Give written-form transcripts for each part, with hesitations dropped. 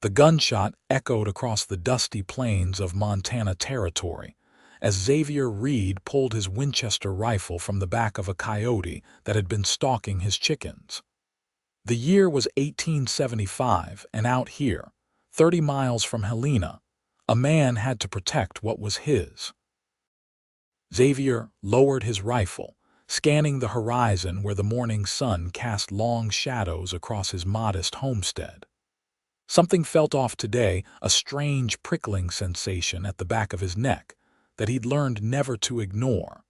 The gunshot echoed across the dusty plains of Montana Territory as Xavier Reed pulled his Winchester rifle from the back of a coyote that had been stalking his chickens. The year was 1875, and out here, 30 miles from Helena, a man had to protect what was his. Xavier lowered his rifle, scanning the horizon where the morning sun cast long shadows across his modest homestead. Something felt off today, a strange prickling sensation at the back of his neck that he'd learned never to ignore.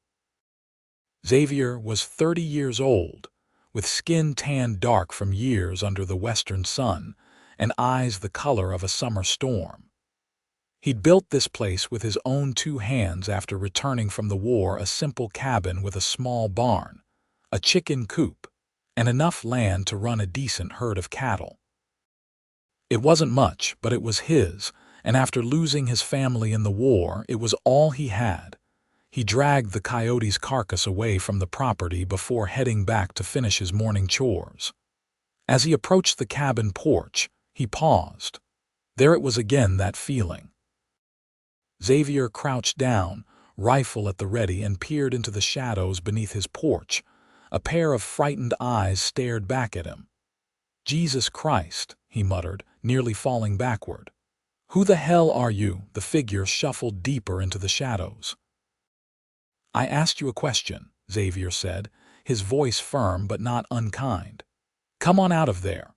Xavier was 30 years old, with skin tanned dark from years under the western sun and eyes the color of a summer storm. He'd built this place with his own 2 hands after returning from the war, a simple cabin with a small barn, a chicken coop, and enough land to run a decent herd of cattle. It wasn't much, but it was his, and after losing his family in the war, it was all he had. He dragged the coyote's carcass away from the property before heading back to finish his morning chores. As he approached the cabin porch, he paused. There it was again, that feeling. Xavier crouched down, rifle at the ready, and peered into the shadows beneath his porch. A pair of frightened eyes stared back at him. "Jesus Christ," he muttered, nearly falling backward. "Who the hell are you?" The figure shuffled deeper into the shadows. "I asked you a question," Xavier said, his voice firm but not unkind. "Come on out of there."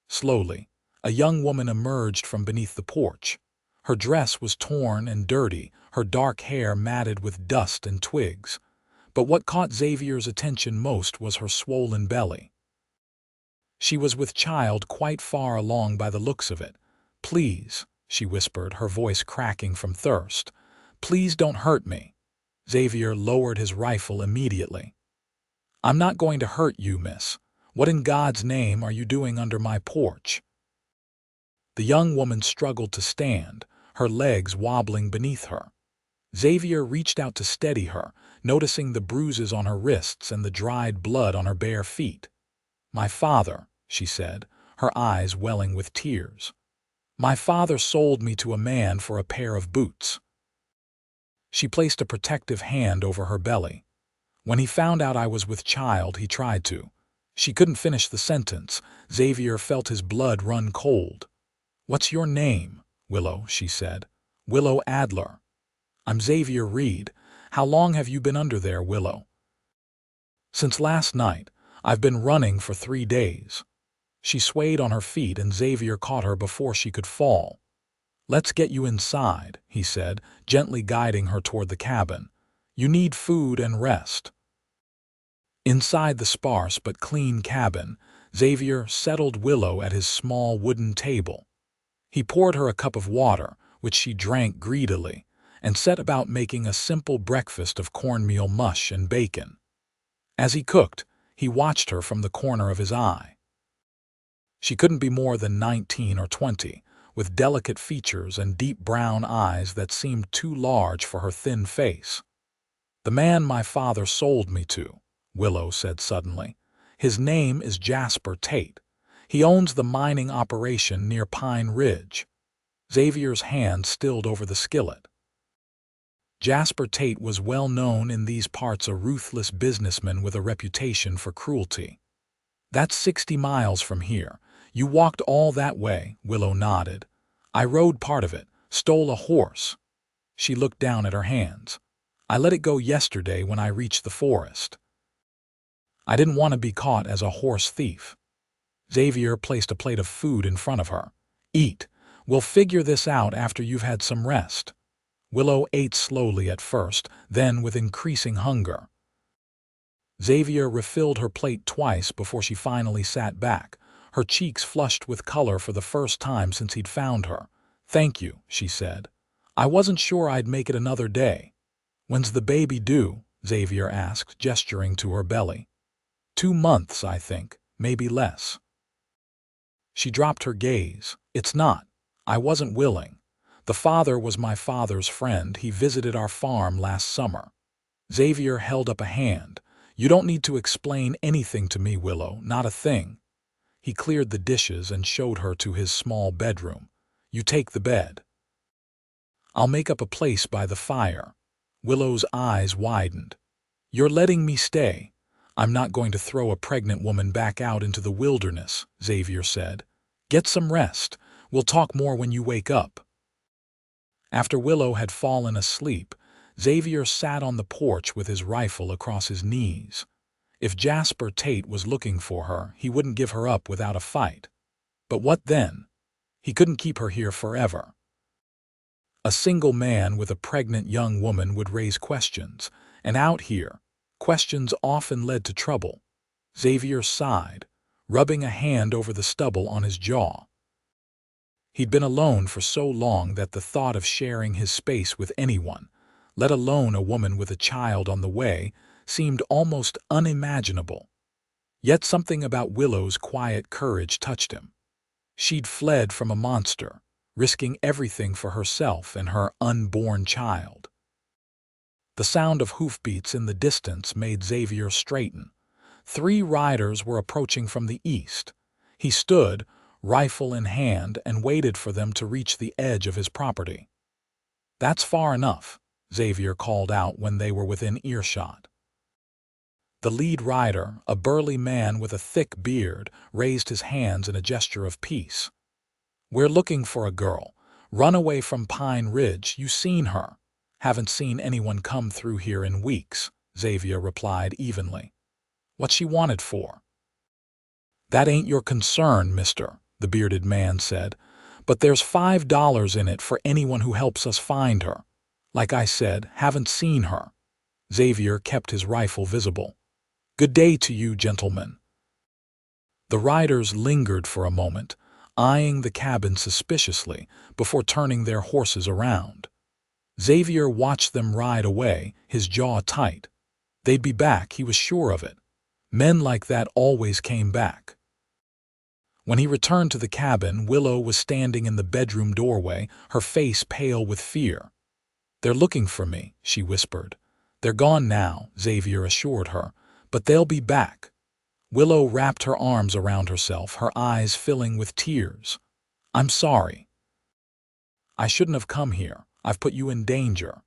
Slowly, a young woman emerged from beneath the porch. Her dress was torn and dirty, her dark hair matted with dust and twigs. But what caught Xavier's attention most was her swollen belly. She was with child, quite far along by the looks of it. "Please," she whispered, her voice cracking from thirst. "Please don't hurt me." Xavier lowered his rifle immediately. "I'm not going to hurt you, miss. What in God's name are you doing under my porch?" The young woman struggled to stand, her legs wobbling beneath her. Xavier reached out to steady her, noticing the bruises on her wrists and the dried blood on her bare feet. "My father," she said, her eyes welling with tears. "My father sold me to a man for a pair of boots." She placed a protective hand over her belly. "When he found out I was with child, he tried to." She couldn't finish the sentence. Xavier felt his blood run cold. "What's your name?" "Willow," she said. "Willow Adler." "I'm Xavier Reed. How long have you been under there, Willow?" "Since last night. I've been running for 3 days." She swayed on her feet and Xavier caught her before she could fall. "Let's get you inside," he said, gently guiding her toward the cabin. "You need food and rest." Inside the sparse but clean cabin, Xavier settled Willow at his small wooden table. He poured her a cup of water, which she drank greedily, and set about making a simple breakfast of cornmeal mush and bacon. As he cooked, he watched her from the corner of his eye. She couldn't be more than 19 or 20, with delicate features and deep brown eyes that seemed too large for her thin face. "The man my father sold me to," Willow said suddenly. "His name is Jasper Tate. He owns the mining operation near Pine Ridge." Xavier's hand stilled over the skillet. Jasper Tate was well known in these parts, a ruthless businessman with a reputation for cruelty. "That's 60 miles from here. You walked all that way," Willow nodded. "I rode part of it, stole a horse." She looked down at her hands. "I let it go yesterday when I reached the forest. I didn't want to be caught as a horse thief." Xavier placed a plate of food in front of her. "Eat. We'll figure this out after you've had some rest." Willow ate slowly at first, then with increasing hunger. Xavier refilled her plate twice before she finally sat back, her cheeks flushed with color for the first time since he'd found her. "Thank you," she said. "I wasn't sure I'd make it another day." "When's the baby due?" Xavier asked, gesturing to her belly. 2 months, I think, maybe less." She dropped her gaze. "It's not. I wasn't willing. The father was my father's friend. He visited our farm last summer." Xavier held up a hand. "You don't need to explain anything to me, Willow, not a thing." He cleared the dishes and showed her to his small bedroom. You take the bed. I'll make up a place by the fire. Willow's eyes widened. You're letting me stay. I'm not going to throw a pregnant woman back out into the wilderness, Xavier said. Get some rest. We'll talk more when you wake up. After Willow had fallen asleep, Xavier sat on the porch with his rifle across his knees. If Jasper Tate was looking for her, he wouldn't give her up without a fight. But what then? He couldn't keep her here forever. A single man with a pregnant young woman would raise questions, and out here, questions often led to trouble. Xavier sighed, rubbing a hand over the stubble on his jaw. He'd been alone for so long that the thought of sharing his space with anyone, let alone a woman with a child on the way, seemed almost unimaginable. Yet something about Willow's quiet courage touched him. She'd fled from a monster, risking everything for herself and her unborn child. The sound of hoofbeats in the distance made Xavier straighten. 3 riders were approaching from the east. He stood, rifle in hand, and waited for them to reach the edge of his property. That's far enough, Xavier called out when they were within earshot. The lead rider, a burly man with a thick beard, raised his hands in a gesture of peace. We're looking for a girl. Run away from Pine Ridge. You seen her. Haven't seen anyone come through here in weeks, Xavier replied evenly. What's she wanted for? That ain't your concern, mister, the bearded man said. But there's $5 in it for anyone who helps us find her. Like I said, haven't seen her. Xavier kept his rifle visible. Good day to you, gentlemen. The riders lingered for a moment, eyeing the cabin suspiciously before turning their horses around. Xavier watched them ride away, his jaw tight. They'd be back, he was sure of it. Men like that always came back. When he returned to the cabin, Willow was standing in the bedroom doorway, her face pale with fear. They're looking for me, she whispered. They're gone now, Xavier assured her, but they'll be back. Willow wrapped her arms around herself, her eyes filling with tears. I'm sorry. I shouldn't have come here. I've put you in danger.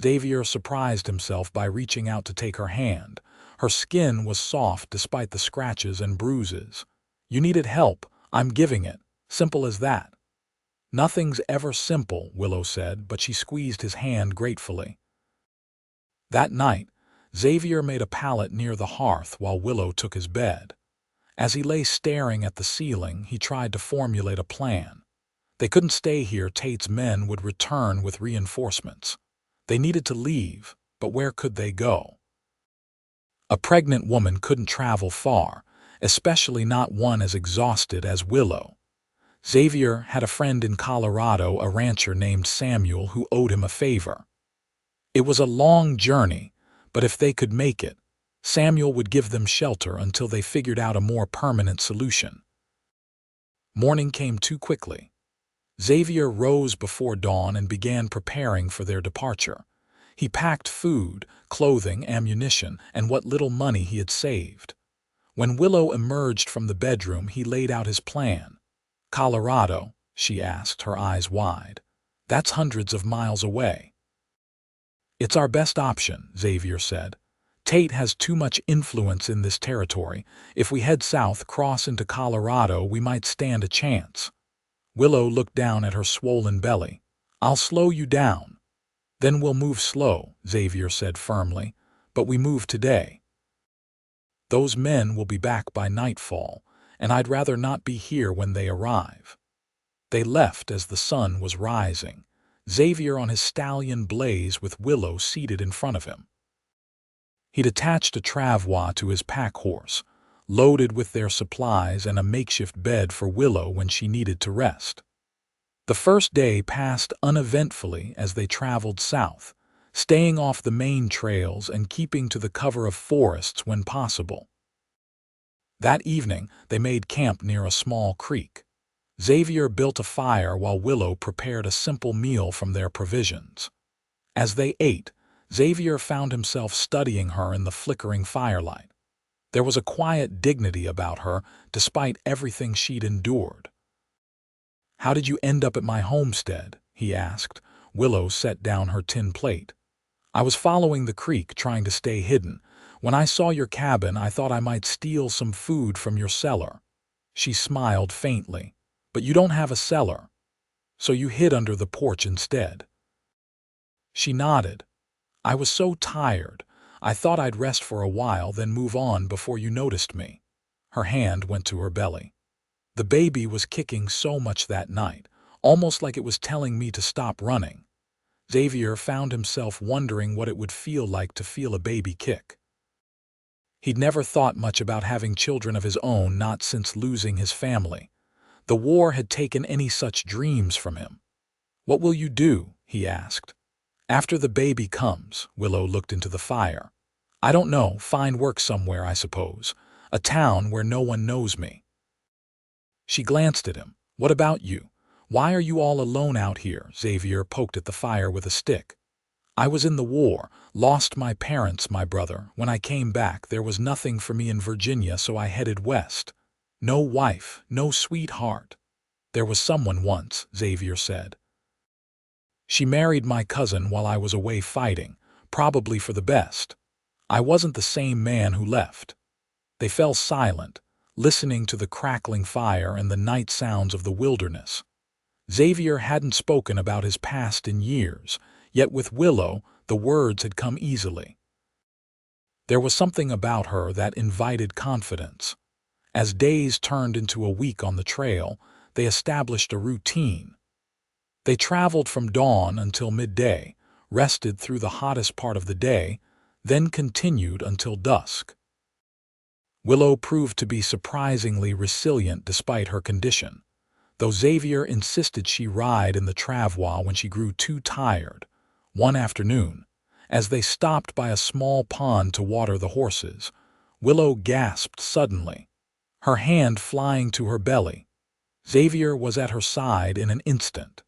Xavier surprised himself by reaching out to take her hand. Her skin was soft despite the scratches and bruises. You needed help. I'm giving it. Simple as that. Nothing's ever simple, Willow said, but she squeezed his hand gratefully. That night, Xavier made a pallet near the hearth while Willow took his bed. As he lay staring at the ceiling, he tried to formulate a plan. They couldn't stay here. Tate's men would return with reinforcements. They needed to leave, but where could they go? A pregnant woman couldn't travel far, especially not one as exhausted as Willow. Xavier had a friend in Colorado, a rancher named Samuel, who owed him a favor. It was a long journey, but if they could make it, Samuel would give them shelter until they figured out a more permanent solution. Morning came too quickly. Xavier rose before dawn and began preparing for their departure. He packed food, clothing, ammunition, and what little money he had saved. When Willow emerged from the bedroom, he laid out his plan. Colorado, she asked, her eyes wide. That's hundreds of miles away. It's our best option, Xavier said. Tate has too much influence in this territory. If we head south, cross into Colorado, we might stand a chance. Willow looked down at her swollen belly. I'll slow you down. Then we'll move slow, Xavier said firmly, but we move today. Those men will be back by nightfall, and I'd rather not be here when they arrive. They left as the sun was rising, Xavier on his stallion Blaze with Willow seated in front of him. He'd attached a travois to his pack horse, loaded with their supplies and a makeshift bed for Willow when she needed to rest. The first day passed uneventfully as they traveled south, staying off the main trails and keeping to the cover of forests when possible. That evening, they made camp near a small creek. Xavier built a fire while Willow prepared a simple meal from their provisions. As they ate, Xavier found himself studying her in the flickering firelight. There was a quiet dignity about her, despite everything she'd endured. "How did you end up at my homestead?" he asked. Willow set down her tin plate. "I was following the creek, trying to stay hidden. When I saw your cabin, I thought I might steal some food from your cellar." She smiled faintly. "But you don't have a cellar. So you hid under the porch instead." She nodded. "I was so tired. I thought I'd rest for a while, then move on before you noticed me." Her hand went to her belly. "The baby was kicking so much that night, almost like it was telling me to stop running." Xavier found himself wondering what it would feel like to feel a baby kick. He'd never thought much about having children of his own, not since losing his family. The war had taken any such dreams from him. "What will you do?" he asked. "After the baby comes." Willow looked into the fire. "I don't know, find work somewhere, I suppose. A town where no one knows me." She glanced at him. "What about you? Why are you all alone out here?" Xavier poked at the fire with a stick. "I was in the war, lost my parents, my brother. When I came back, there was nothing for me in Virginia, so I headed west. No wife, no sweetheart." "There was someone once," Xavier said. "She married my cousin while I was away fighting, probably for the best. I wasn't the same man who left." They fell silent, listening to the crackling fire and the night sounds of the wilderness. Xavier hadn't spoken about his past in years, yet with Willow, the words had come easily. There was something about her that invited confidence. As days turned into a week on the trail, they established a routine. They traveled from dawn until midday, rested through the hottest part of the day, then continued until dusk. Willow proved to be surprisingly resilient despite her condition, though Xavier insisted she ride in the travois when she grew too tired. One afternoon, as they stopped by a small pond to water the horses, Willow gasped suddenly, her hand flying to her belly. Xavier was at her side in an instant.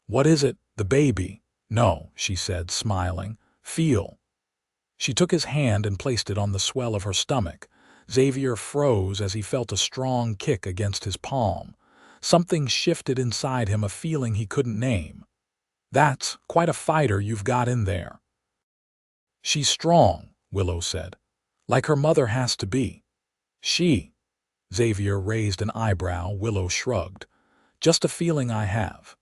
"What is it, the baby?" "No," she said, smiling. "Feel." She took his hand and placed it on the swell of her stomach. Xavier froze as he felt a strong kick against his palm. Something shifted inside him, a feeling he couldn't name. "That's quite a fighter you've got in there." "She's strong," Willow said. "Like her mother has to be." "She?" Xavier raised an eyebrow. Willow shrugged. "Just a feeling I have."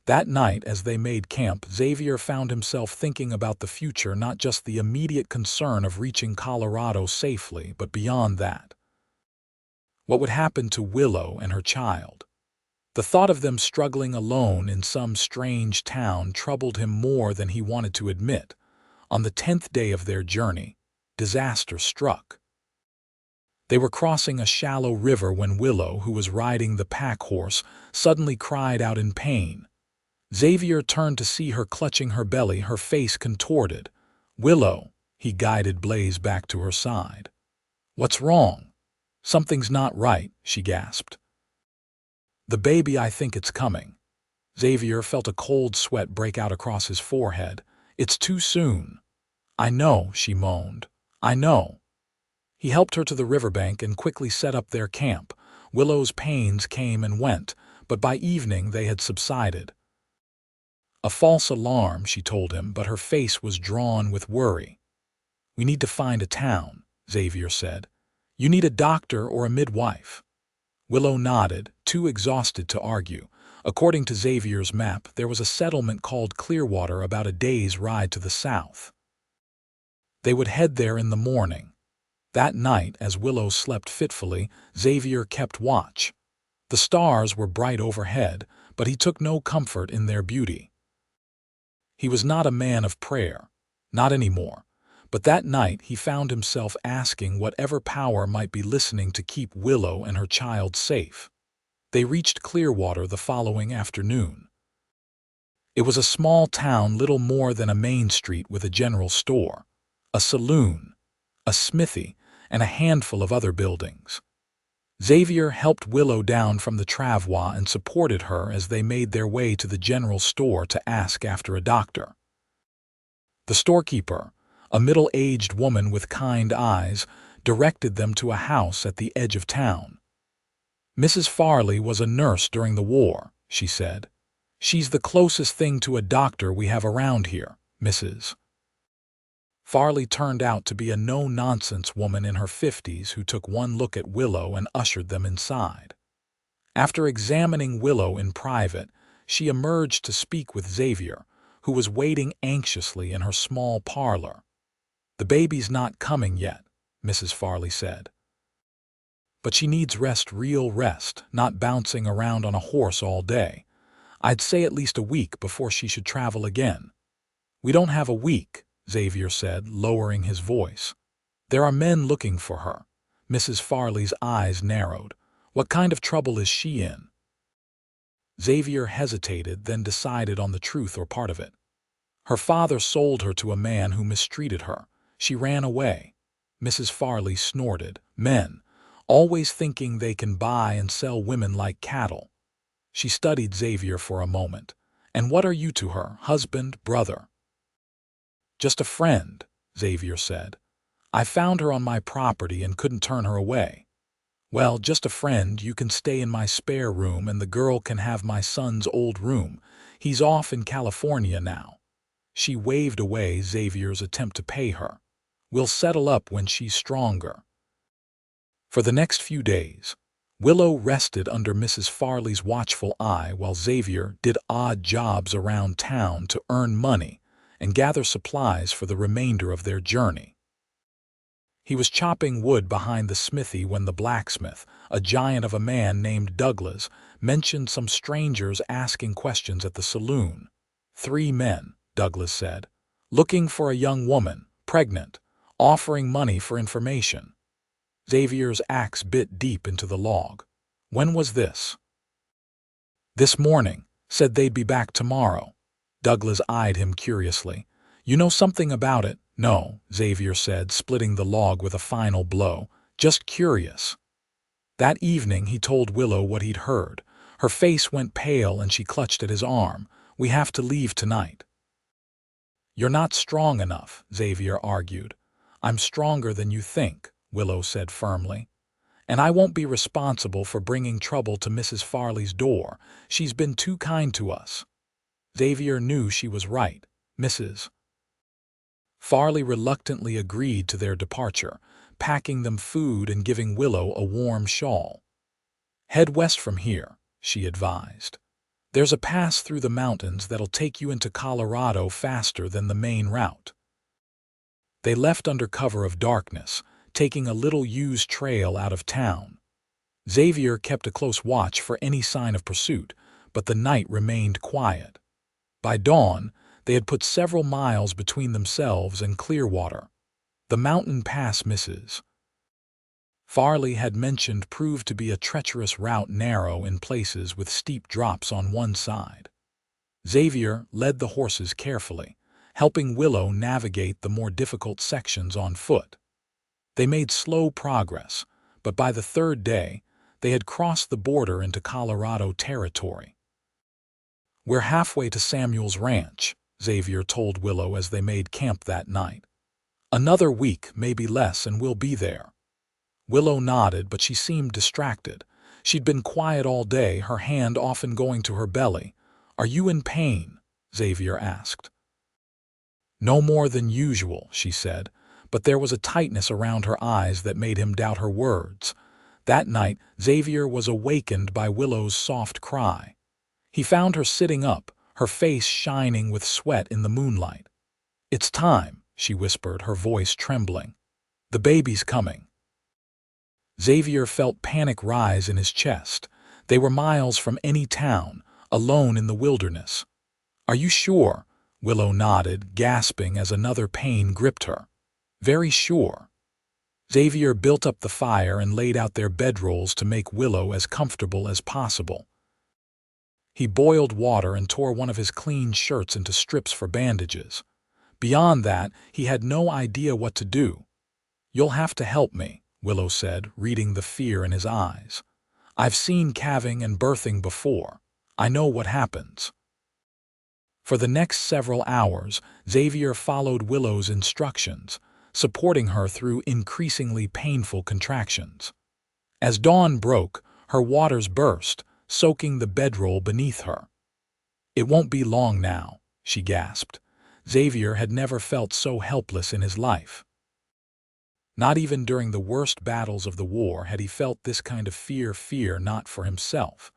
That night, as they made camp, Xavier found himself thinking about the future, not just the immediate concern of reaching Colorado safely, but beyond that. What would happen to Willow and her child? The thought of them struggling alone in some strange town troubled him more than he wanted to admit. On the 10th day of their journey, disaster struck. They were crossing a shallow river when Willow, who was riding the pack horse, suddenly cried out in pain. Xavier turned to see her clutching her belly, her face contorted. "Willow," he guided Blaze back to her side. "What's wrong?" "Something's not right," she gasped. "The baby, I think it's coming." Xavier felt a cold sweat break out across his forehead. "It's too soon." "I know," she moaned. "I know." He helped her to the riverbank and quickly set up their camp. Willow's pains came and went, but by evening they had subsided. "A false alarm," she told him, but her face was drawn with worry. "We need to find a town," Xavier said. "You need a doctor or a midwife." Willow nodded, too exhausted to argue. According to Xavier's map, there was a settlement called Clearwater about a day's ride to the south. They would head there in the morning. That night, as Willow slept fitfully, Xavier kept watch. The stars were bright overhead, but he took no comfort in their beauty. He was not a man of prayer, not anymore, but that night he found himself asking whatever power might be listening to keep Willow and her child safe. They reached Clearwater the following afternoon. It was a small town, little more than a main street with a general store, a saloon, a smithy, and a handful of other buildings. Xavier helped Willow down from the travois and supported her as they made their way to the general store to ask after a doctor. The storekeeper, a middle-aged woman with kind eyes, directed them to a house at the edge of town. Mrs. Farley was a nurse during the war, she said. She's the closest thing to a doctor we have around here, Mrs. Farley turned out to be a no-nonsense woman in her 50s who took one look at Willow and ushered them inside. After examining Willow in private, she emerged to speak with Xavier, who was waiting anxiously in her small parlor. "The baby's not coming yet," Mrs. Farley said. "But she needs rest, real rest, not bouncing around on a horse all day. I'd say at least a week before she should travel again." "We don't have a week," Xavier said, lowering his voice. "There are men looking for her." Mrs. Farley's eyes narrowed. "What kind of trouble is she in?" Xavier hesitated, then decided on the truth or part of it. "Her father sold her to a man who mistreated her. She ran away." Mrs. Farley snorted. "Men, always thinking they can buy and sell women like cattle." She studied Xavier for a moment. "And what are you to her, husband, brother?" "Just a friend," Xavier said. "I found her on my property and couldn't turn her away." "Well, just a friend. You can stay in my spare room and the girl can have my son's old room. He's off in California now." She waved away Xavier's attempt to pay her. "We'll settle up when she's stronger." For the next few days, Willow rested under Mrs. Farley's watchful eye while Xavier did odd jobs around town to earn money and gather supplies for the remainder of their journey. He was chopping wood behind the smithy when the blacksmith, a giant of a man named Douglas, mentioned some strangers asking questions at the saloon. "3 men," Douglas said, "looking for a young woman, pregnant, offering money for information." Xavier's axe bit deep into the log. "When was this?" "This morning. Said they'd be back tomorrow." Douglas eyed him curiously. "You know something about it?" "No," Xavier said, splitting the log with a final blow. "Just curious." That evening he told Willow what he'd heard. Her face went pale and she clutched at his arm. "We have to leave tonight." "You're not strong enough," Xavier argued. "I'm stronger than you think," Willow said firmly. "And I won't be responsible for bringing trouble to Mrs. Farley's door. She's been too kind to us." Xavier knew she was right. Mrs. Farley reluctantly agreed to their departure, packing them food and giving Willow a warm shawl. "Head west from here," she advised. "There's a pass through the mountains that'll take you into Colorado faster than the main route." They left under cover of darkness, taking a little used trail out of town. Xavier kept a close watch for any sign of pursuit, but the night remained quiet. By dawn, they had put several miles between themselves and Clearwater. The mountain pass Mrs. Farley had mentioned proved to be a treacherous route, narrow in places with steep drops on one side. Xavier led the horses carefully, helping Willow navigate the more difficult sections on foot. They made slow progress, but by the 3rd day, they had crossed the border into Colorado territory. "We're halfway to Samuel's ranch," Xavier told Willow as they made camp that night. "Another week, maybe less, and we'll be there." Willow nodded, but she seemed distracted. She'd been quiet all day, her hand often going to her belly. "Are you in pain?" Xavier asked. "No more than usual," she said, but there was a tightness around her eyes that made him doubt her words. That night, Xavier was awakened by Willow's soft cry. He found her sitting up, her face shining with sweat in the moonlight. "It's time," she whispered, her voice trembling. "The baby's coming." Xavier felt panic rise in his chest. They were miles from any town, alone in the wilderness. "Are you sure?" Willow nodded, gasping as another pain gripped her. "Very sure." Xavier built up the fire and laid out their bedrolls to make Willow as comfortable as possible. He boiled water and tore one of his clean shirts into strips for bandages. Beyond that, he had no idea what to do. "You'll have to help me," Willow said, reading the fear in his eyes. "I've seen calving and birthing before. I know what happens." For the next several hours, Xavier followed Willow's instructions, supporting her through increasingly painful contractions. As dawn broke, Her waters burst, soaking the bedroll beneath her. "It won't be long now," she gasped. Xavier had never felt so helpless in his life. Not even during the worst battles of the war had he felt this kind of fear not for himself,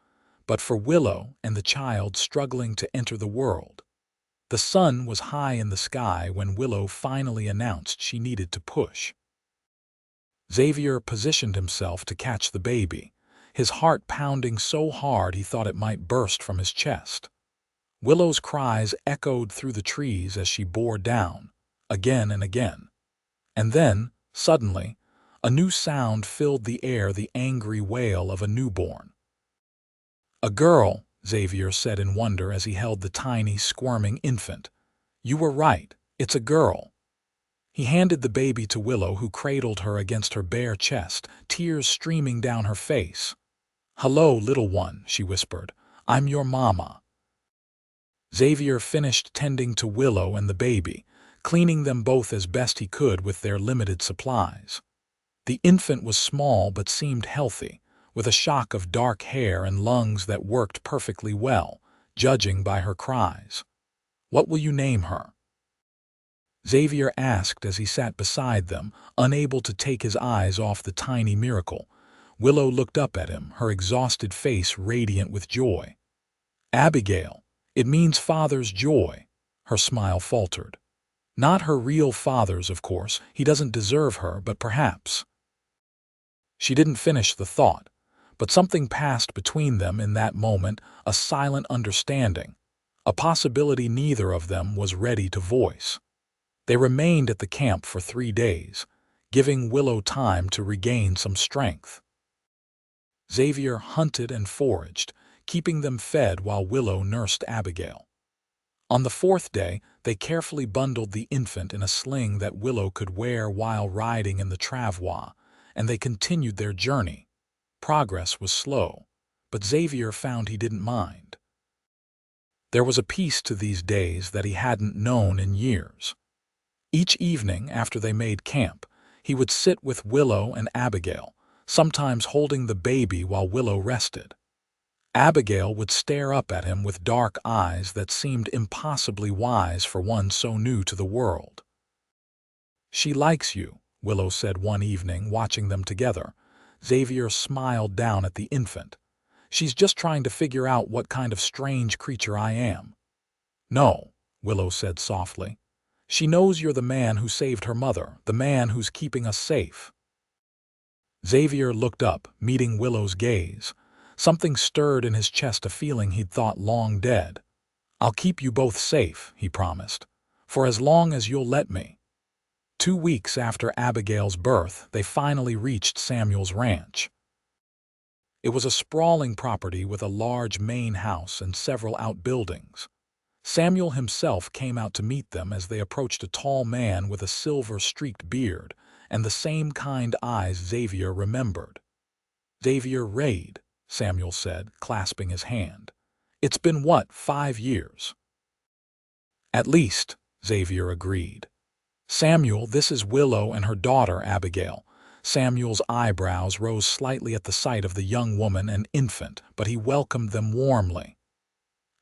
but for Willow and the child struggling to enter the world. The sun was high in the sky when Willow finally announced she needed to push. Xavier positioned himself to catch the baby, his heart pounding so hard he thought it might burst from his chest. Willow's cries echoed through the trees as she bore down, again and again. And then, suddenly, a new sound filled the air, the angry wail of a newborn. "A girl," Xavier said in wonder as he held the tiny, squirming infant. "You were right, it's a girl." He handed the baby to Willow, who cradled her against her bare chest, tears streaming down her face. "Hello, little one," she whispered. "I'm your mama." Xavier finished tending to Willow and the baby, cleaning them both as best he could with their limited supplies. The infant was small but seemed healthy, with a shock of dark hair and lungs that worked perfectly well, judging by her cries. "What will you name her?" Xavier asked as he sat beside them, unable to take his eyes off the tiny miracle. Willow looked up at him, her exhausted face radiant with joy. "Abigail. It means father's joy," her smile faltered. "Not her real father's, of course. He doesn't deserve her, but perhaps—" She didn't finish the thought, but something passed between them in that moment, a silent understanding, a possibility neither of them was ready to voice. They remained at the camp for 3 days, giving Willow time to regain some strength. Xavier hunted and foraged, keeping them fed while Willow nursed Abigail. On the 4th day, they carefully bundled the infant in a sling that Willow could wear while riding in the travois, and they continued their journey. Progress was slow, but Xavier found he didn't mind. There was a peace to these days that he hadn't known in years. Each evening after they made camp, he would sit with Willow and Abigail, sometimes holding the baby while Willow rested. Abigail would stare up at him with dark eyes that seemed impossibly wise for one so new to the world. "She likes you," Willow said one evening, watching them together. Xavier smiled down at the infant. "She's just trying to figure out what kind of strange creature I am." "No," Willow said softly. "She knows you're the man who saved her mother, the man who's keeping us safe." Xavier looked up, meeting Willow's gaze. Something stirred in his chest, a feeling he'd thought long dead. "I'll keep you both safe," he promised, "for as long as you'll let me." 2 weeks after Abigail's birth, they finally reached Samuel's ranch. It was a sprawling property with a large main house and several outbuildings. Samuel himself came out to meet them as they approached, a tall man with a silver-streaked beard and the same kind eyes Xavier remembered. "Xavier Reed," Samuel said, clasping his hand. "It's been, what, 5 years?" "At least," Xavier agreed. "Samuel, this is Willow and her daughter, Abigail." Samuel's eyebrows rose slightly at the sight of the young woman and infant, but he welcomed them warmly.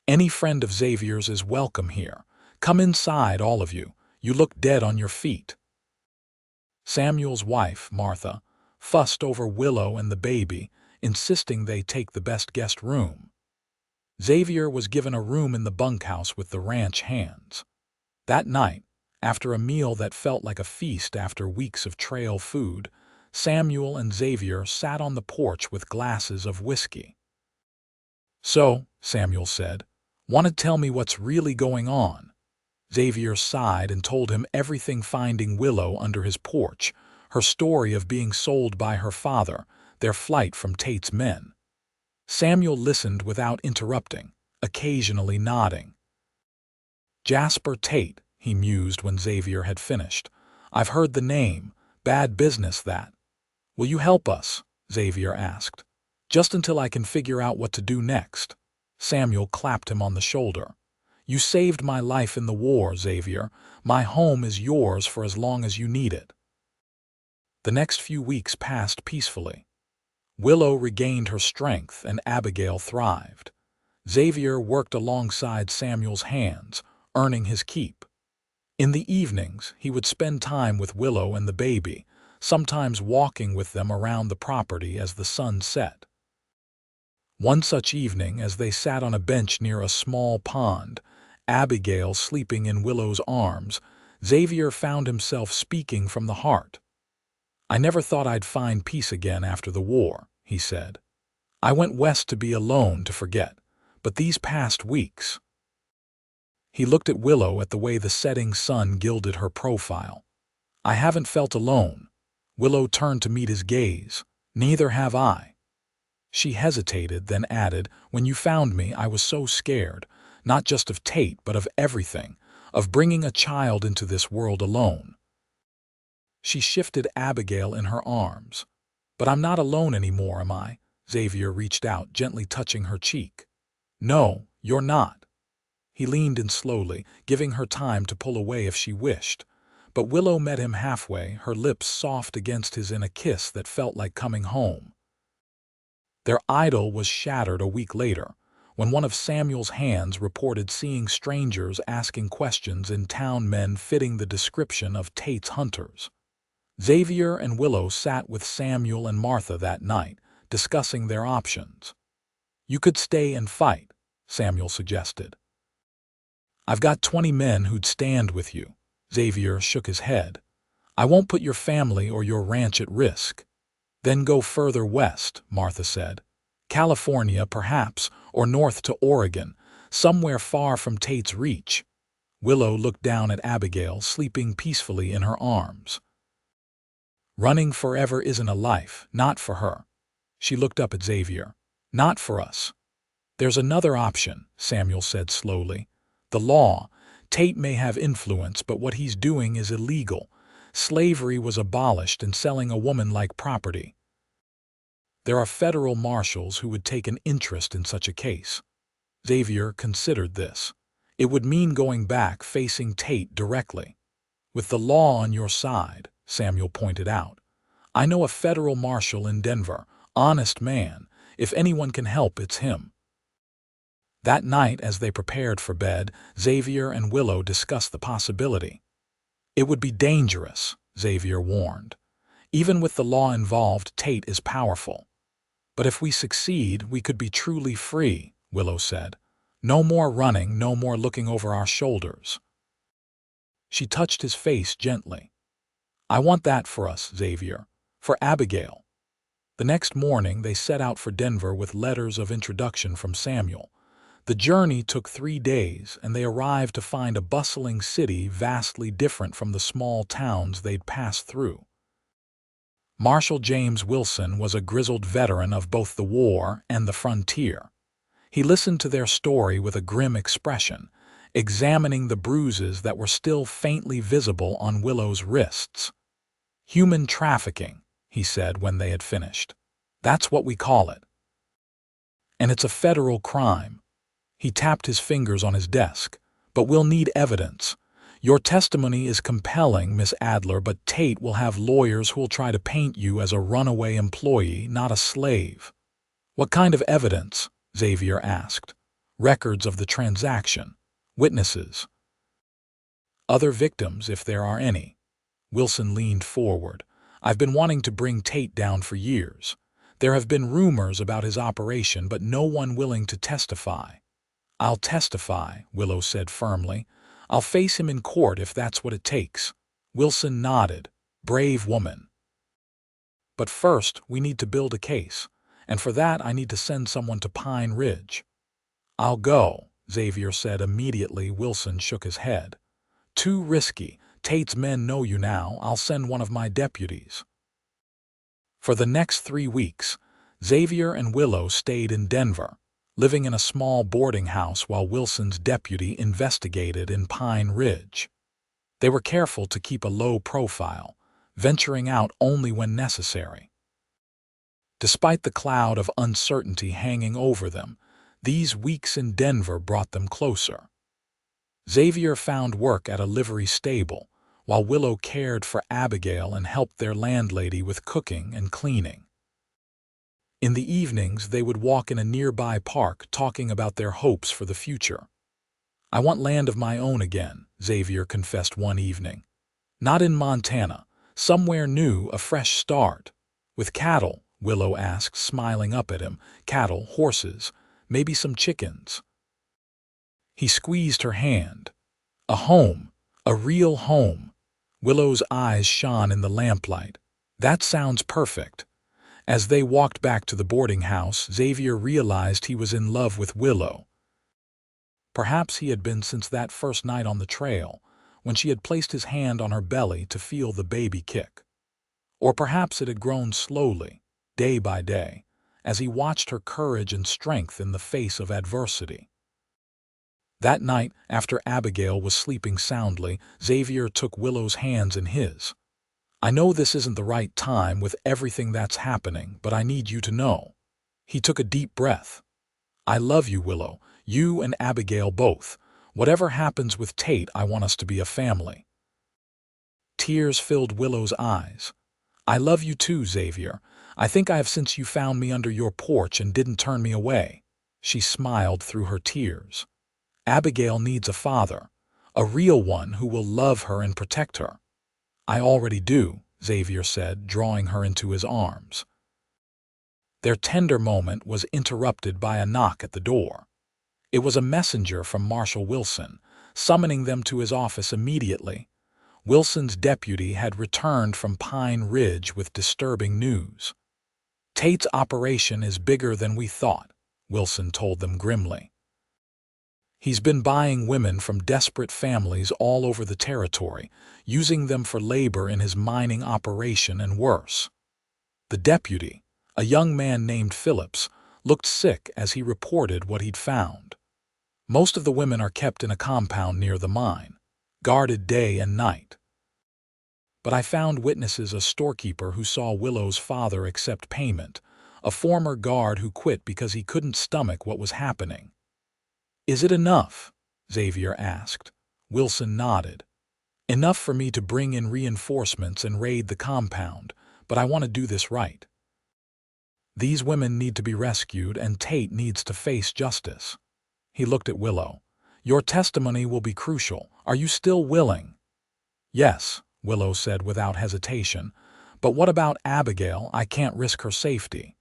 "Any friend of Xavier's is welcome here. Come inside, all of you. You look dead on your feet." Samuel's wife, Martha, fussed over Willow and the baby, insisting they take the best guest room. Xavier was given a room in the bunkhouse with the ranch hands. That night, after a meal that felt like a feast after weeks of trail food, Samuel and Xavier sat on the porch with glasses of whiskey. "So," Samuel said, "want to tell me what's really going on?" Xavier sighed and told him everything, finding Willow under his porch, her story of being sold by her father, their flight from Tate's men. Samuel listened without interrupting, occasionally nodding. "Jasper Tate," he mused when Xavier had finished. "I've heard the name. Bad business, that." "Will you help us?" Xavier asked. "Just until I can figure out what to do next." Samuel clapped him on the shoulder. "You saved my life in the war, Xavier. My home is yours for as long as you need it." The next few weeks passed peacefully. Willow regained her strength and Abigail thrived. Xavier worked alongside Samuel's hands, earning his keep. In the evenings, he would spend time with Willow and the baby, sometimes walking with them around the property as the sun set. One such evening, as they sat on a bench near a small pond, Abigail sleeping in Willow's arms, Xavier found himself speaking from the heart. "I never thought I'd find peace again after the war," he said. "I went west to be alone, to forget, but these past weeks—" He looked at Willow at the way the setting sun gilded her profile. "I haven't felt alone." Willow turned to meet his gaze. "Neither have I." She hesitated, then added, "When you found me, I was so scared, not just of Tate, but of everything, of bringing a child into this world alone." She shifted Abigail in her arms. "But I'm not alone anymore, am I?" Xavier reached out, gently touching her cheek. "No, you're not." He leaned in slowly, giving her time to pull away if she wished. But Willow met him halfway, her lips soft against his in a kiss that felt like coming home. Their idyll was shattered a week later, when one of Samuel's hands reported seeing strangers asking questions in town, men fitting the description of Tate's hunters. Xavier and Willow sat with Samuel and Martha that night, discussing their options. "You could stay and fight," Samuel suggested. "I've got 20 men who'd stand with you." Xavier shook his head. "I won't put your family or your ranch at risk." "Then go further west," Martha said. "California, perhaps, or north to Oregon, somewhere far from Tate's reach." Willow looked down at Abigail, sleeping peacefully in her arms. "Running forever isn't a life, not for her." She looked up at Xavier. "Not for us." "There's another option," Samuel said slowly. "The law. Tate may have influence, but what he's doing is illegal. Slavery was abolished and selling a woman like property. There are federal marshals who would take an interest in such a case." Xavier considered this. "It would mean going back, facing Tate directly." "With the law on your side," Samuel pointed out. "I know a federal marshal in Denver, honest man. If anyone can help, it's him." That night, as they prepared for bed, Xavier and Willow discussed the possibility. "It would be dangerous," Xavier warned. "Even with the law involved, Tate is powerful." "But if we succeed, we could be truly free," Willow said. "No more running, no more looking over our shoulders." She touched his face gently. "I want that for us, Xavier. For Abigail." The next morning they set out for Denver with letters of introduction from Samuel. The journey took 3 days, and they arrived to find a bustling city vastly different from the small towns they'd passed through. Marshal James Wilson was a grizzled veteran of both the war and the frontier. He listened to their story with a grim expression, examining the bruises that were still faintly visible on Willow's wrists. "Human trafficking," he said when they had finished. "That's what we call it. And it's a federal crime." He tapped his fingers on his desk. "But we'll need evidence. Your testimony is compelling, Miss Adler, but Tate will have lawyers who'll try to paint you as a runaway employee, not a slave." "What kind of evidence?" Xavier asked. "Records of the transaction. Witnesses. Other victims, if there are any." Wilson leaned forward. "I've been wanting to bring Tate down for years. There have been rumors about his operation, but no one willing to testify." "I'll testify," Willow said firmly. "I'll face him in court if that's what it takes." Wilson nodded. "Brave woman. But first, we need to build a case, and for that I need to send someone to Pine Ridge." "I'll go," Xavier said immediately. Wilson shook his head. "Too risky. Tate's men know you now. I'll send one of my deputies." For the next 3 weeks, Xavier and Willow stayed in Denver, living in a small boarding house while Wilson's deputy investigated in Pine Ridge. They were careful to keep a low profile, venturing out only when necessary. Despite the cloud of uncertainty hanging over them, these weeks in Denver brought them closer. Xavier found work at a livery stable, while Willow cared for Abigail and helped their landlady with cooking and cleaning. In the evenings, they would walk in a nearby park talking about their hopes for the future. "I want land of my own again," Xavier confessed one evening. "Not in Montana. Somewhere new, a fresh start." "With cattle?" Willow asked, smiling up at him. "Cattle, horses, maybe some chickens." He squeezed her hand. "A home. A real home." Willow's eyes shone in the lamplight. "That sounds perfect." As they walked back to the boarding house, Xavier realized he was in love with Willow. Perhaps he had been since that first night on the trail, when she had placed his hand on her belly to feel the baby kick. Or perhaps it had grown slowly, day by day, as he watched her courage and strength in the face of adversity. That night, after Abigail was sleeping soundly, Xavier took Willow's hands in his. "I know this isn't the right time with everything that's happening, but I need you to know." He took a deep breath. "I love you, Willow, you and Abigail both. Whatever happens with Tate, I want us to be a family." Tears filled Willow's eyes. "I love you too, Xavier. I think I have since you found me under your porch and didn't turn me away." She smiled through her tears. "Abigail needs a father, a real one who will love her and protect her." "I already do," Xavier said, drawing her into his arms. Their tender moment was interrupted by a knock at the door. It was a messenger from Marshal Wilson, summoning them to his office immediately. Wilson's deputy had returned from Pine Ridge with disturbing news. "Tate's operation is bigger than we thought," Wilson told them grimly. "He's been buying women from desperate families all over the territory, using them for labor in his mining operation and worse." The deputy, a young man named Phillips, looked sick as he reported what he'd found. "Most of the women are kept in a compound near the mine, guarded day and night. But I found witnesses, a storekeeper who saw Willow's father accept payment, a former guard who quit because he couldn't stomach what was happening." "Is it enough?" Xavier asked. Wilson nodded. "Enough for me to bring in reinforcements and raid the compound, but I want to do this right. These women need to be rescued, and Tate needs to face justice." He looked at Willow. "Your testimony will be crucial. Are you still willing?" "Yes," Willow said without hesitation. "But what about Abigail? I can't risk her safety."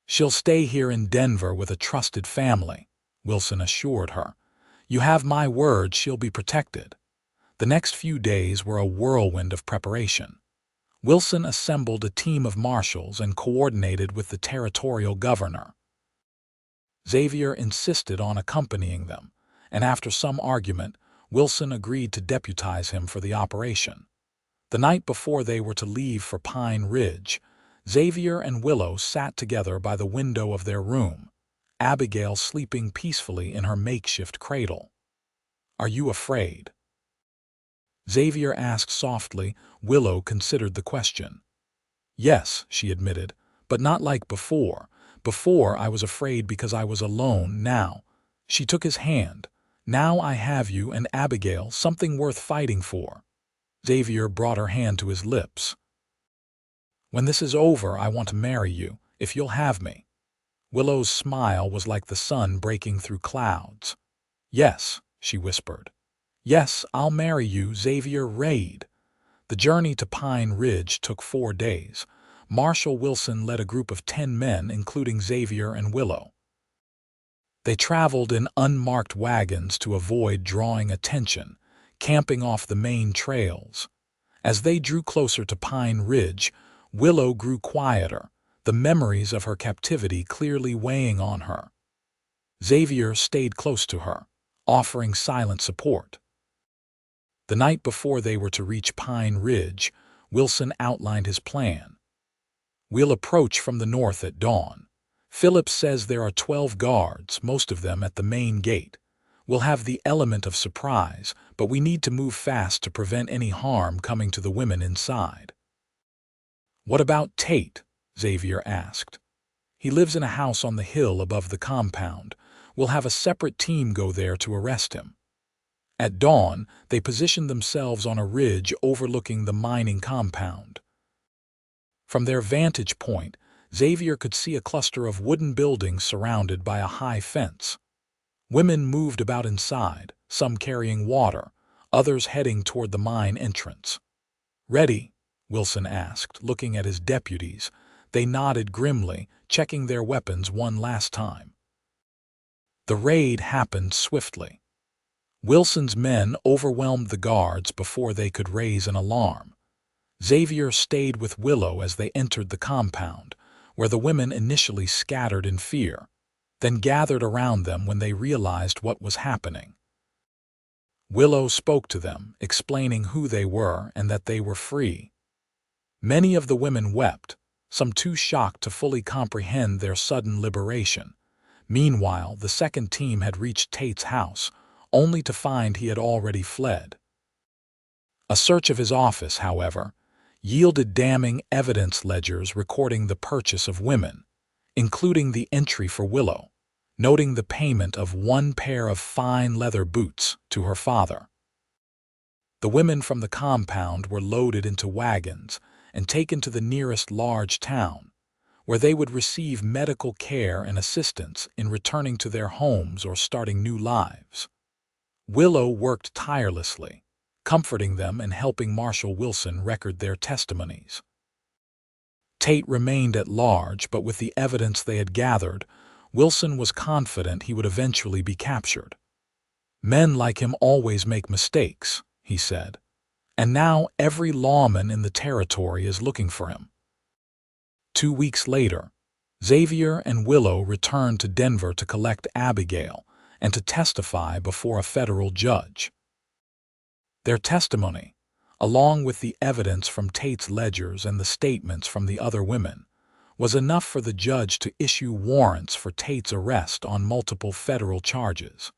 "She'll stay here in Denver with a trusted family," Wilson assured her. "You have my word she'll be protected." The next few days were a whirlwind of preparation. Wilson assembled a team of marshals and coordinated with the territorial governor. Xavier insisted on accompanying them, and after some argument, Wilson agreed to deputize him for the operation. The night before they were to leave for Pine Ridge, Xavier and Willow sat together by the window of their room, Abigail sleeping peacefully in her makeshift cradle. "Are you afraid?" Xavier asked softly. Willow considered the question. "Yes," she admitted, "but not like before. Before I was afraid because I was alone. Now—" She took his hand. "Now I have you and Abigail, something worth fighting for." Xavier brought her hand to his lips. "When this is over, I want to marry you, if you'll have me." Willow's smile was like the sun breaking through clouds. "Yes," she whispered. "Yes, I'll marry you, Xavier Reed." The journey to Pine Ridge took 4 days. Marshal Wilson led a group of 10 men, including Xavier and Willow. They traveled in unmarked wagons to avoid drawing attention, camping off the main trails. As they drew closer to Pine Ridge, Willow grew quieter, the memories of her captivity clearly weighing on her. Xavier stayed close to her, offering silent support. The night before they were to reach Pine Ridge, Wilson outlined his plan. "We'll approach from the north at dawn. Phillips says there are 12 guards, most of them at the main gate. We'll have the element of surprise, but we need to move fast to prevent any harm coming to the women inside." "What about Tate?" Xavier asked. "He lives in a house on the hill above the compound. We'll have a separate team go there to arrest him." At dawn, they positioned themselves on a ridge overlooking the mining compound. From their vantage point, Xavier could see a cluster of wooden buildings surrounded by a high fence. Women moved about inside, some carrying water, others heading toward the mine entrance. "Ready?" Wilson asked, looking at his deputies. They nodded grimly, checking their weapons one last time. The raid happened swiftly. Wilson's men overwhelmed the guards before they could raise an alarm. Xavier stayed with Willow as they entered the compound, where the women initially scattered in fear, then gathered around them when they realized what was happening. Willow spoke to them, explaining who they were and that they were free. Many of the women wept, some too shocked to fully comprehend their sudden liberation. Meanwhile, the second team had reached Tate's house, only to find he had already fled. A search of his office, however, yielded damning evidence ledgers recording the purchase of women, including the entry for Willow, noting the payment of 1 pair of fine leather boots to her father. The women from the compound were loaded into wagons and taken to the nearest large town, where they would receive medical care and assistance in returning to their homes or starting new lives. Willow worked tirelessly, comforting them and helping Marshal Wilson record their testimonies. Tate remained at large, but with the evidence they had gathered, Wilson was confident he would eventually be captured. "Men like him always make mistakes," he said, "and now every lawman in the territory is looking for him." 2 weeks later, Xavier and Willow returned to Denver to collect Abigail and to testify before a federal judge. Their testimony, along with the evidence from Tate's ledgers and the statements from the other women, was enough for the judge to issue warrants for Tate's arrest on multiple federal charges.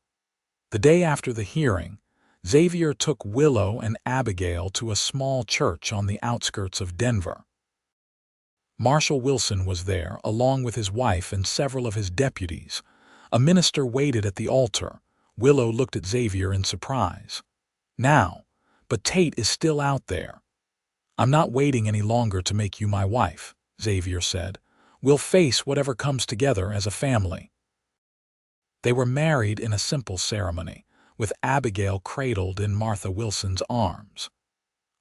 The day after the hearing, Xavier took Willow and Abigail to a small church on the outskirts of Denver. Marshal Wilson was there, along with his wife and several of his deputies. A minister waited at the altar. Willow looked at Xavier in surprise. "Now, but Tate is still out there." "I'm not waiting any longer to make you my wife," Xavier said. "We'll face whatever comes together as a family." They were married in a simple ceremony, with Abigail cradled in Martha Wilson's arms.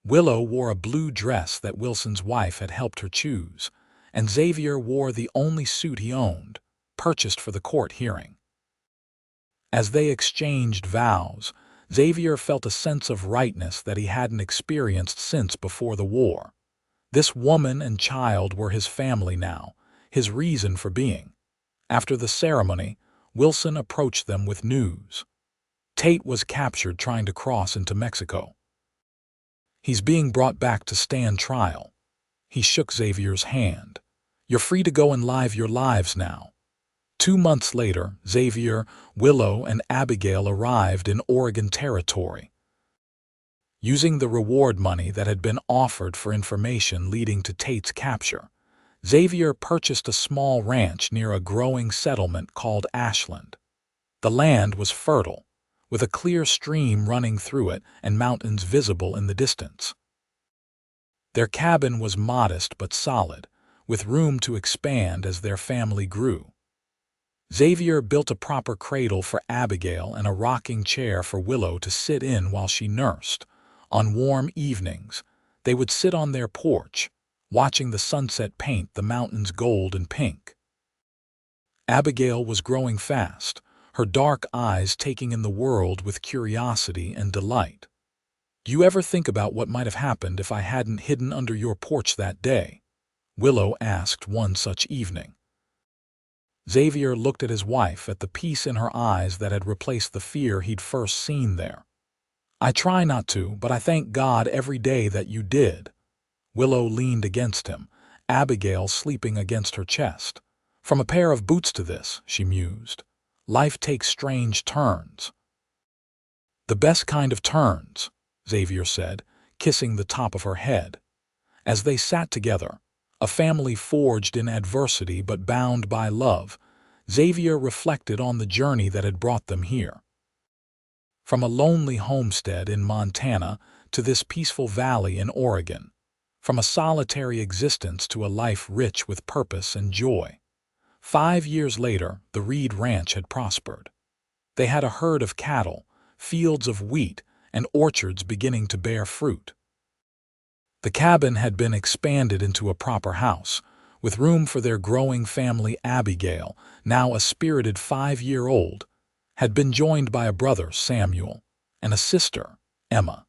Willow wore a blue dress that Wilson's wife had helped her choose, and Xavier wore the only suit he owned, purchased for the court hearing. As they exchanged vows, Xavier felt a sense of rightness that he hadn't experienced since before the war. This woman and child were his family now, his reason for being. After the ceremony, Wilson approached them with news. Tate was captured trying to cross into Mexico. "He's being brought back to stand trial." He shook Xavier's hand. "You're free to go and live your lives now." 2 months later, Xavier, Willow, and Abigail arrived in Oregon Territory. Using the reward money that had been offered for information leading to Tate's capture, Xavier purchased a small ranch near a growing settlement called Ashland. The land was fertile, with a clear stream running through it and mountains visible in the distance. Their cabin was modest but solid, with room to expand as their family grew. Xavier built a proper cradle for Abigail and a rocking chair for Willow to sit in while she nursed. On warm evenings, they would sit on their porch, watching the sunset paint the mountains gold and pink. Abigail was growing fast, her dark eyes taking in the world with curiosity and delight. "Do you ever think about what might have happened if I hadn't hidden under your porch that day?" Willow asked one such evening. Xavier looked at his wife, at the peace in her eyes that had replaced the fear he'd first seen there. "I try not to, but I thank God every day that you did." Willow leaned against him, Abigail sleeping against her chest. "From a pair of boots to this," she mused. "Life takes strange turns." "The best kind of turns," Xavier said, kissing the top of her head. As they sat together, a family forged in adversity but bound by love, Xavier reflected on the journey that had brought them here. From a lonely homestead in Montana to this peaceful valley in Oregon. from a solitary existence to a life rich with purpose and joy. 5 years later, the Reed Ranch had prospered. They had a herd of cattle, fields of wheat, and orchards beginning to bear fruit. The cabin had been expanded into a proper house, with room for their growing family. Abigail, now a spirited 5-year-old, had been joined by a brother, Samuel, and a sister, Emma.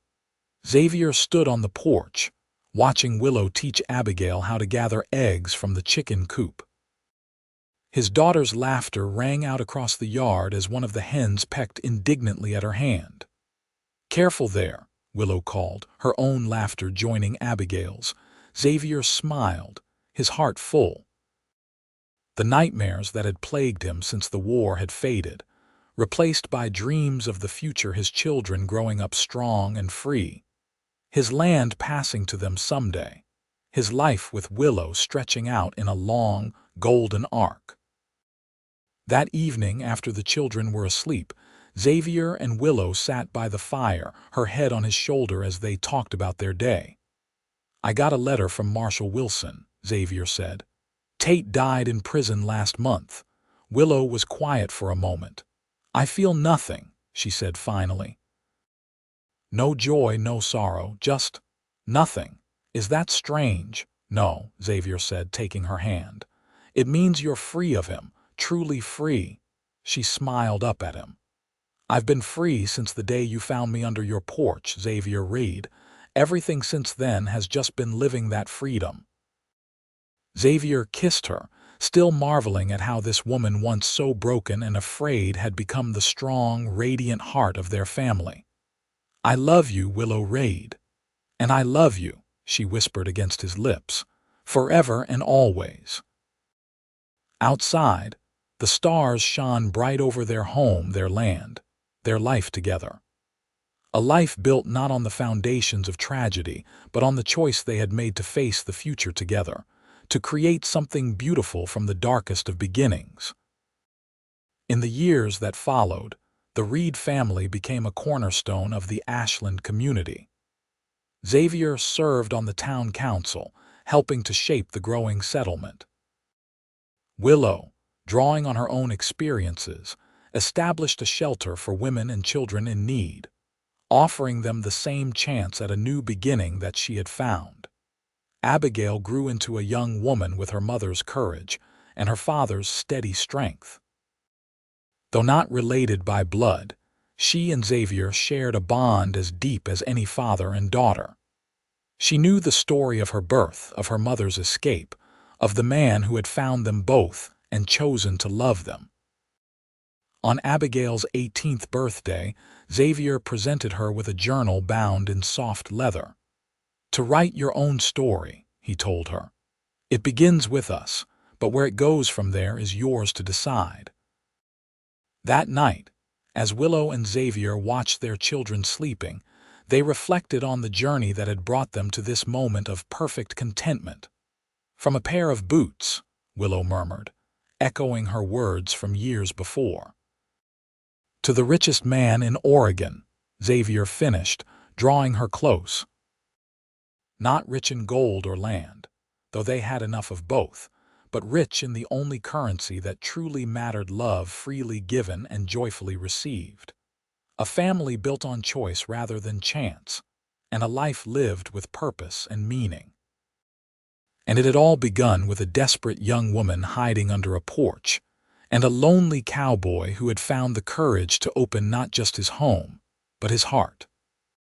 Xavier stood on the porch, watching Willow teach Abigail how to gather eggs from the chicken coop. His daughter's laughter rang out across the yard as one of the hens pecked indignantly at her hand. "Careful there," Willow called, her own laughter joining Abigail's. Xavier smiled, his heart full. The nightmares that had plagued him since the war had faded, replaced by dreams of the future, his children growing up strong and free, his land passing to them someday, his life with Willow stretching out in a long, golden arc. That evening, after the children were asleep, Xavier and Willow sat by the fire, her head on his shoulder as they talked about their day. "I got a letter from Marshal Wilson," Xavier said. "Tate died in prison last month." Willow was quiet for a moment. "I feel nothing," she said finally. "No joy, no sorrow, just nothing. Is that strange?" "No," Xavier said, taking her hand. "It means you're free of him, truly free." She smiled up at him. "I've been free since the day you found me under your porch, Xavier Reed. Everything since then has just been living that freedom." Xavier kissed her, still marveling at how this woman, once so broken and afraid, had become the strong, radiant heart of their family. "I love you, Willow Reed. And I love you," she whispered against his lips, "forever and always." Outside, the stars shone bright over their home, their land, their life together. A life built not on the foundations of tragedy, but on the choice they had made to face the future together, to create something beautiful from the darkest of beginnings. In the years that followed, the Reed family became a cornerstone of the Ashland community. Xavier served on the town council, helping to shape the growing settlement. Willow, drawing on her own experiences, established a shelter for women and children in need, offering them the same chance at a new beginning that she had found. Abigail grew into a young woman with her mother's courage and her father's steady strength. Though not related by blood, she and Xavier shared a bond as deep as any father and daughter. She knew the story of her birth, of her mother's escape, of the man who had found them both and chosen to love them. On Abigail's 18th birthday, Xavier presented her with a journal bound in soft leather. "To write your own story," he told her. "It begins with us, but where it goes from there is yours to decide." That night, as Willow and Xavier watched their children sleeping, they reflected on the journey that had brought them to this moment of perfect contentment. "From a pair of boots," Willow murmured, echoing her words from years before. "To the richest man in Oregon," Xavier finished, drawing her close. Not rich in gold or land, though they had enough of both, but rich in the only currency that truly mattered: love freely given and joyfully received. A family built on choice rather than chance, and a life lived with purpose and meaning. And it had all begun with a desperate young woman hiding under a porch, and a lonely cowboy who had found the courage to open not just his home, but his heart.